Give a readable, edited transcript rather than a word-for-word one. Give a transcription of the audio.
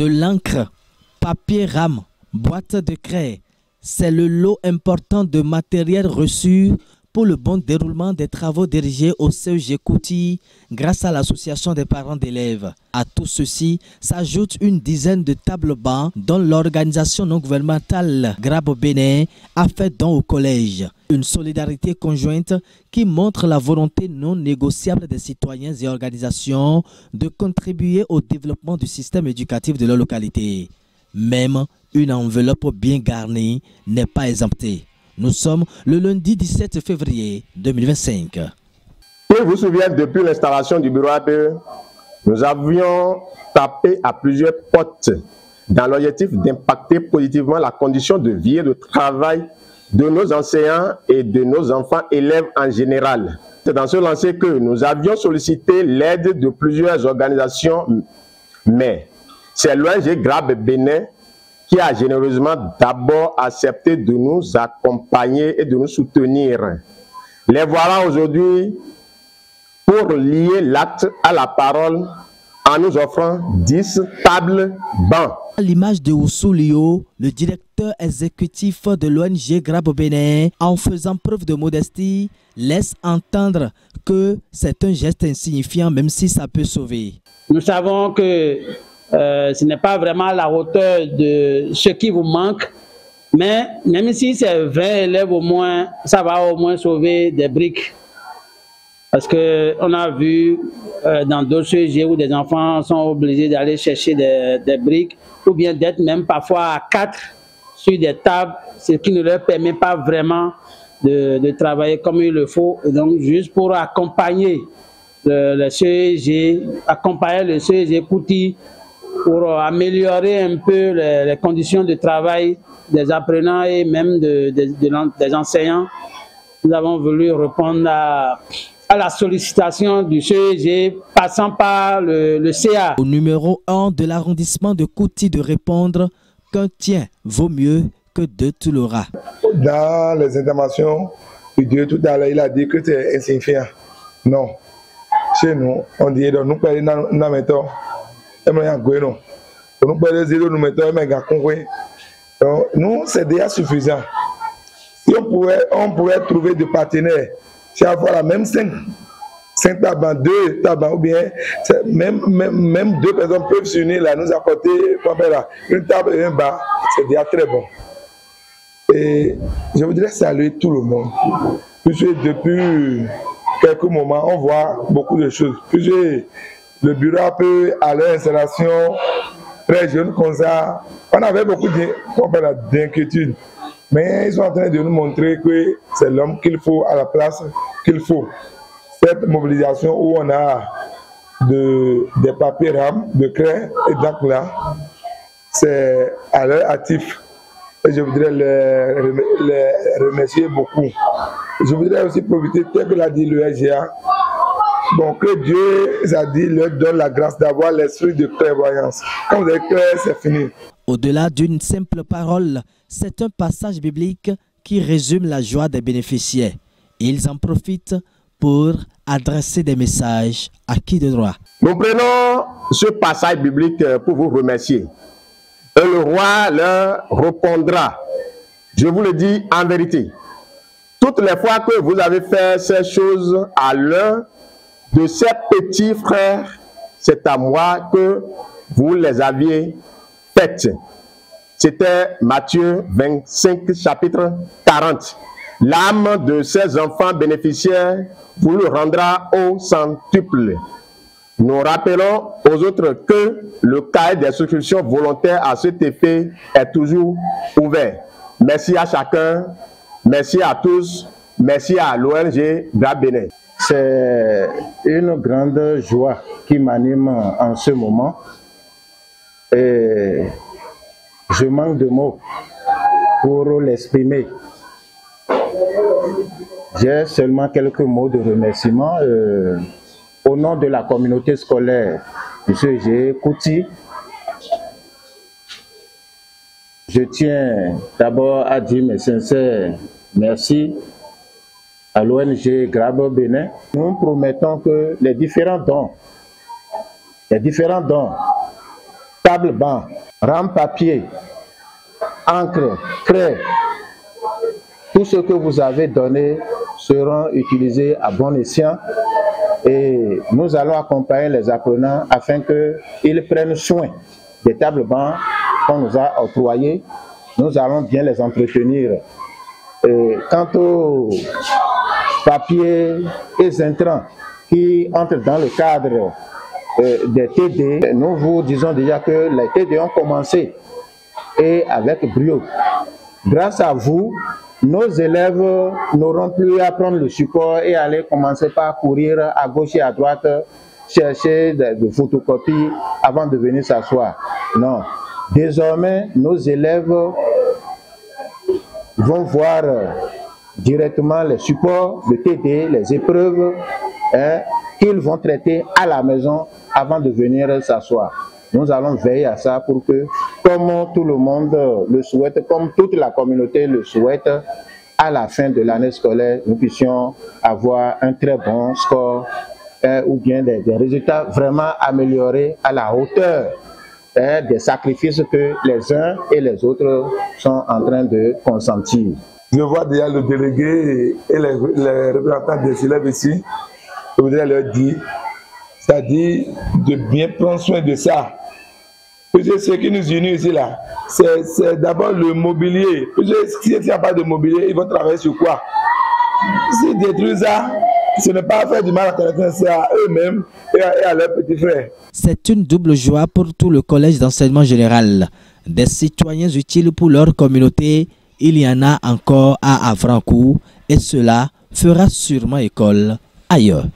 De l'encre, papier rame, boîte de craie, c'est le lot important de matériel reçu pour le bon déroulement des travaux dirigés au CEG Kouti grâce à l'association des parents d'élèves. À tout ceci s'ajoute une dizaine de tables bancs dont l'organisation non gouvernementale Grabo Bénin a fait don au collège. Une solidarité conjointe qui montre la volonté non négociable des citoyens et organisations de contribuer au développement du système éducatif de leur localité. Même une enveloppe bien garnie n'est pas exemptée. Nous sommes le lundi 17 février 2025. Je vous souviens, depuis l'installation du bureau APE, nous avions tapé à plusieurs portes dans l'objectif d'impacter positivement la condition de vie et de travail de nos enseignants et de nos enfants élèves en général. C'est dans ce lancer que nous avions sollicité l'aide de plusieurs organisations, mais c'est l'ONG Grabo Bénin qui a généreusement d'abord accepté de nous accompagner et de nous soutenir. Les voilà aujourd'hui pour lier l'acte à la parole en nous offrant 10 tables bancs. À l'image de Oussou Lio, le directeur exécutif de l'ONG Grabo Bénin, en faisant preuve de modestie, laisse entendre que c'est un geste insignifiant même si ça peut sauver. Nous savons que ce n'est pas vraiment à la hauteur de ce qui vous manque, mais même si c'est 20 élèves au moins, ça va au moins sauver des briques. Parce qu'on a vu dans d'autres sujets où des enfants sont obligés d'aller chercher des briques, ou bien d'être même parfois à 4 sur des tables, ce qui ne leur permet pas vraiment de travailler comme il le faut. Et donc juste pour accompagner le CEG, accompagner le CEG Kouti, pour améliorer un peu les conditions de travail des apprenants et même des enseignants. Nous avons voulu répondre à la sollicitation du CEG passant par le CA. Au numéro 1 de l'arrondissement de Kouti de répondre qu'un tien vaut mieux que deux tu l'auras. Dans les interventions, tout à l'heure, il a dit que c'est insignifiant. Non. Chez nous, on dit que nous perdons dans la méthode. Nous, c'est déjà suffisant. Si on pourrait trouver des partenaires, si avoir la même 5 tables, 2 tables, ou bien même 2 personnes peuvent s'unir là, nous apporter une table et un bar, c'est déjà très bon. Et je voudrais saluer tout le monde, puisque depuis quelques moments, on voit beaucoup de choses. Puisque le bureau peut à leur installation, très jeune comme ça, on avait beaucoup d'inquiétudes. Mais ils sont en train de nous montrer que c'est l'homme qu'il faut à la place qu'il faut. Cette mobilisation où on a des papiers rames, de craie et d'encre là, c'est à leur actif. Et je voudrais les remercier beaucoup. Je voudrais aussi profiter, tel que l'a dit le SGA, donc que Dieu a dit, leur donne la grâce d'avoir l'esprit de clairvoyance. Quand vous êtes clair, c'est fini. Au-delà d'une simple parole, c'est un passage biblique qui résume la joie des bénéficiaires. Ils en profitent pour adresser des messages à qui de droit. Nous prenons ce passage biblique pour vous remercier. Et le roi leur répondra. Je vous le dis en vérité. Toutes les fois que vous avez fait ces choses à l'un de ces petits frères, c'est à moi que vous les aviez faites. C'était Matthieu 25, chapitre 40. L'âme de ces enfants bénéficiaires vous le rendra au centuple. Nous rappelons aux autres que le cahier d'instructions volontaires à cet effet est toujours ouvert. Merci à chacun, merci à tous, merci à l'ONG Grabo Bénin. C'est une grande joie qui m'anime en ce moment et je manque de mots pour l'exprimer. J'ai seulement quelques mots de remerciement au nom de la communauté scolaire du CEG Kouti. Je tiens d'abord à dire mes sincères merci à l'ONG Grabo Bénin. Nous promettons que les différents dons, table banc, rame papier, encre, craie, tout ce que vous avez donné seront utilisés à bon escient et nous allons accompagner les apprenants afin qu'ils prennent soin des tables bancs qu'on nous a octroyés. Nous allons bien les entretenir. Et quant aux papiers et intrants qui entrent dans le cadre des TD, nous vous disons déjà que les TD ont commencé et avec brio. Grâce à vous, nos élèves n'auront plus à prendre le support et aller commencer par courir à gauche et à droite, chercher des photocopies avant de venir s'asseoir. Non. Désormais, nos élèves vont voir directement les supports de TD, les épreuves qu'ils vont traiter à la maison avant de venir s'asseoir. Nous allons veiller à ça pour que, comme tout le monde le souhaite, comme toute la communauté le souhaite, à la fin de l'année scolaire, nous puissions avoir un très bon score ou bien des résultats vraiment améliorés à la hauteur des sacrifices que les uns et les autres sont en train de consentir. Je vois déjà le délégué et les représentants des élèves ici. Je voudrais leur dire, c'est-à-dire de bien prendre soin de ça. Ce qui nous unit ici, là, c'est d'abord le mobilier. S'il n'y a pas de mobilier, ils vont travailler sur quoi? S'ils détruisent ça, ce n'est pas faire du mal à quelqu'un, c'est à eux-mêmes et à leurs petits frères. C'est une double joie pour tout le collège d'enseignement général. Des citoyens utiles pour leur communauté, il y en a encore à Avrancourt et cela fera sûrement école ailleurs.